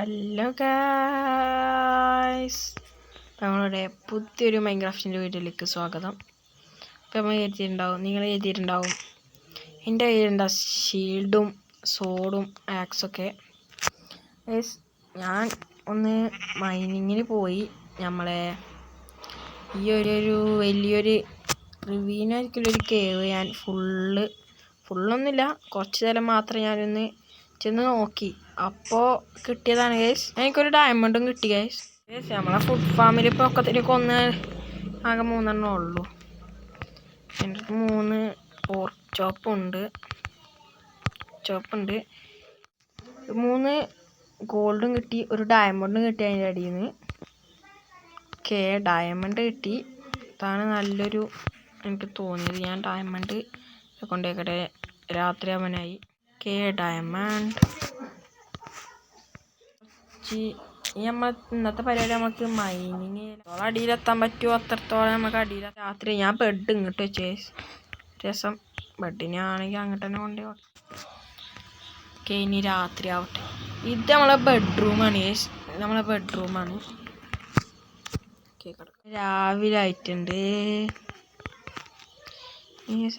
Hello guys, നമ്മളുടെ പുതിയൊരു മൈൻക്രാഫ്റ്റിൻ്റെ വീഡിയോയിലേക്ക് സ്വാഗതം. ഇപ്പോൾ നമ്മൾ നിങ്ങൾ എഴുതിയിട്ടുണ്ടാവും എൻ്റെ കയ്യിലുണ്ടാ ഷീൽഡും സോഡും ആക്സൊക്കെ. ഞാൻ ഒന്ന് മൈനിങ്ങിന് പോയി. നമ്മളെ ഈ ഒരു വലിയൊരു റിവീനായിരിക്കുള്ളൊരു കേവ് ഞാൻ ഫുള്ളൊന്നുമില്ല, കുറച്ച് നേരം മാത്രമേ ഞാനൊന്ന് ചെന്ന് നോക്കി. അപ്പോൾ കിട്ടിയതാണ് ഗൈസ്, എനിക്കൊരു ഡയമണ്ടും കിട്ടി ഗൈസ്. നമ്മളെ ഫുഡ് ഫാമിൽ ഇപ്പോൾ ഒക്കത്തിലേക്ക് ആകെ 3 ഉള്ളൂ. എൻ്റെ അടുത്ത് 3 പോർക്ക് ചോപ്പുണ്ട്. 3 ഗോൾഡും കിട്ടി, ഒരു ഡയമണ്ടും കിട്ടി. അതിൻ്റെ അടിയിൽ നിന്ന് ഡയമണ്ട് കിട്ടി. അതാണ് നല്ലൊരു എനിക്ക് തോന്നിയത്. ഞാൻ ഡയമണ്ട് കൊണ്ടേക്കട്ടെ, രാത്രി അവനായി. ഡയമണ്ട് നമ്മൾ ഇന്നത്തെ പരിപാടി നമുക്ക് മൈനിങ് അടിയിലെത്താൻ പറ്റുമോ അത്രത്തോളം നമുക്ക് അടിയിൽ. രാത്രി ഞാൻ ബെഡ് ഇങ്ങോട്ട് വെച്ചേ, രസം ബെഡിനാണെങ്കിൽ അങ്ങോട്ട് തന്നെ കൊണ്ടുപോയി. ഇനി രാത്രി ആവട്ടെ. ഇത് നമ്മളെ ബെഡ്റൂമാണ്. രാവിലെ ആയിട്ടുണ്ട്.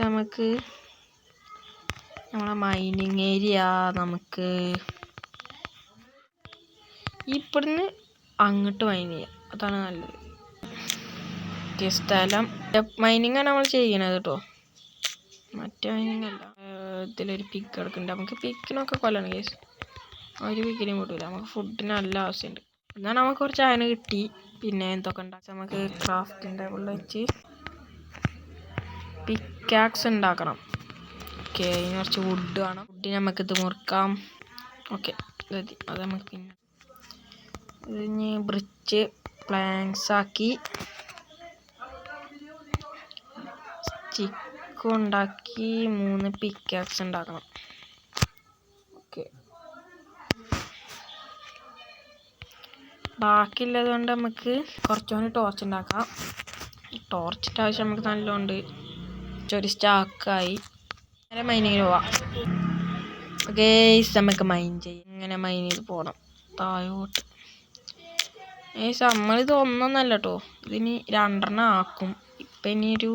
നമുക്ക് നമ്മളെ മൈനിങ് ഏരിയ നമുക്ക് ഇവിടുന്ന് അങ്ങോട്ട് മൈൻ ചെയ്യാം, അതാണ് നല്ലത്. സ്ഥലം മൈനിങ്ങാണ് നമ്മൾ ചെയ്യണത് കേട്ടോ, മറ്റേ മൈനിങ് അല്ല. ഇതിലൊരു പിക്ക് കിടക്കുന്നുണ്ട്, നമുക്ക് പിക്കിനൊക്കെ കൊല്ലണം കേസ്. ഒരു പിക്കിനും കിട്ടില്ല, നമുക്ക് ഫുഡിന് നല്ല ആവശ്യമുണ്ട്. എന്നാൽ നമുക്ക് കുറച്ച് അയണ് കിട്ടി. പിന്നെ എന്തൊക്കെ ഉണ്ടാക്കാം, നമുക്ക് ക്രാഫ്റ്റിംഗ് ടേബിളിൽ വെച്ച് പിക്കാക്സ് ഉണ്ടാക്കണം. അതിന് കുറച്ച് വുഡ് വേണം. വുഡിന് നമുക്കിത് മുറിക്കാം. ഓക്കെ, അത് നമുക്ക് പിന്നെ ഇതിന് ബ്രിച്ച് പ്ലാങ്ക്സ് ആക്കി സ്റ്റിക്ക് ഉണ്ടാക്കി 3 പിക്കാക്സ് ഉണ്ടാക്കണം. ഓക്കെ, ബാക്കിയുള്ളത് കൊണ്ട് നമുക്ക് കുറച്ചുകൂടി ടോർച്ച് ഉണ്ടാക്കാം. ടോർച്ചിൻ്റെ ആവശ്യം നമുക്ക് നല്ലോണ്ട്. ഒരു സ്റ്റാക്കായി മൈനിങ്ങിന് പോവാം. ഓക്കെ, നമുക്ക് മൈൻ ചെയ്യാം. ഇങ്ങനെ മൈൻ ചെയ്ത് പോകണം താഴോട്ട്. നമ്മളിത് ഒന്നൊന്നല്ല കേട്ടോ, ഇതിന് 2 ആക്കും. ഇപ്പം ഇനി ഒരു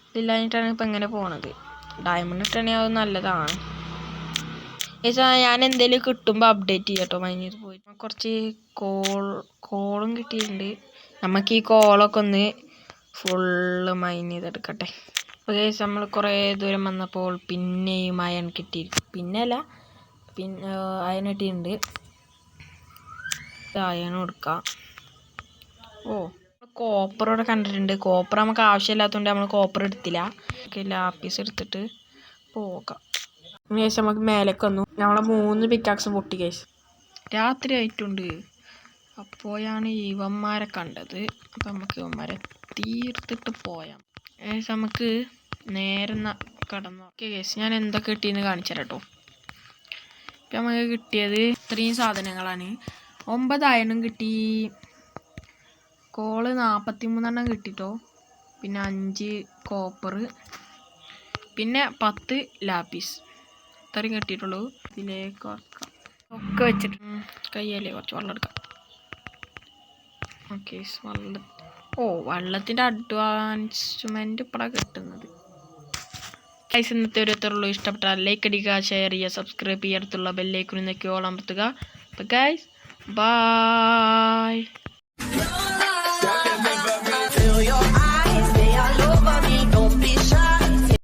ഇതില്ലാഞ്ഞിട്ടാണ് ഇപ്പം ഇങ്ങനെ പോണത്. ഡയമണ്ട് ഇട്ടാണെങ്കിൽ അത് നല്ലതാണ്. ഞാൻ എന്തെങ്കിലും കിട്ടുമ്പോൾ അപ്ഡേറ്റ് ചെയ്യാം കേട്ടോ. മൈൻ ചെയ്ത് പോയി കുറച്ച് കോളും കിട്ടിയിട്ടുണ്ട്. നമുക്ക് ഈ കോളൊക്കെ ഒന്ന് ഫുള്ള് മൈൻ ചെയ്തെടുക്കട്ടെ. അപ്പോൾ നമ്മൾ കുറേ ദൂരം വന്നപ്പോൾ പിന്നെയും അയൺ കിട്ടി. പിന്നെ അയൺ കിട്ടിയിട്ടുണ്ട്. അയൺ കൊടുക്കാം. കോപ്പർ ഇവിടെ കണ്ടിട്ടുണ്ട്. കോപ്പർ നമുക്ക് ആവശ്യമില്ലാത്തതുകൊണ്ട് നമ്മൾ കോപ്പർ എടുത്തില്ല. ലാപ്പീസ് എടുത്തിട്ട് പോകാം. ശേഷം നമുക്ക് മേലേക്ക് വന്നു. നമ്മളെ 3 പിക്കാക്സ് പൊട്ടി കേസ്. രാത്രി ആയിട്ടുണ്ട്. അപ്പോഴാണ് ഇവന്മാരെ കണ്ടത്. അപ്പം നമുക്ക് ഇവന്മാരെ തീർത്തിട്ട് പോയാം. നമുക്ക് നേരെ കടന്നു. കേസ് ഞാൻ എന്തൊക്കെ കിട്ടിയെന്ന് കാണിച്ചു തരാം കേട്ടോ. ഇപ്പം നമുക്ക് കിട്ടിയത് ഇത്രയും സാധനങ്ങളാണ്. 9 അയണും കിട്ടി. കോള് 43 കിട്ടിട്ടോ. പിന്നെ 5 കോപ്പർ, പിന്നെ 10 ലാപ്പീസ്. ഇത്രയും കിട്ടിയിട്ടുള്ളൂ. ഇതിലേക്ക് ഒക്കെ വെച്ചിട്ട് കയ്യല്ലേ കുറച്ച് വെള്ളം എടുക്കാം. ഓക്കെ, വെള്ളത്തിൻ്റെ അഡ്വാൻസ്മെൻറ്റ് ഇപ്പോഴാണ് കിട്ടുന്നത്. ഇന്നത്തെ ഒരു എത്രയുള്ളൂ. ഇഷ്ടപ്പെട്ടാൽ ലൈക്ക് അടിക്കുക, ഷെയർ ചെയ്യുക, സബ്സ്ക്രൈബ് ചെയ്യുക, അടുത്തുള്ള ബെല്ലൈക്കൺ നിൽക്കുക, അമർത്തുക. അപ്പോൾ ഗൈസ്, ബൈ.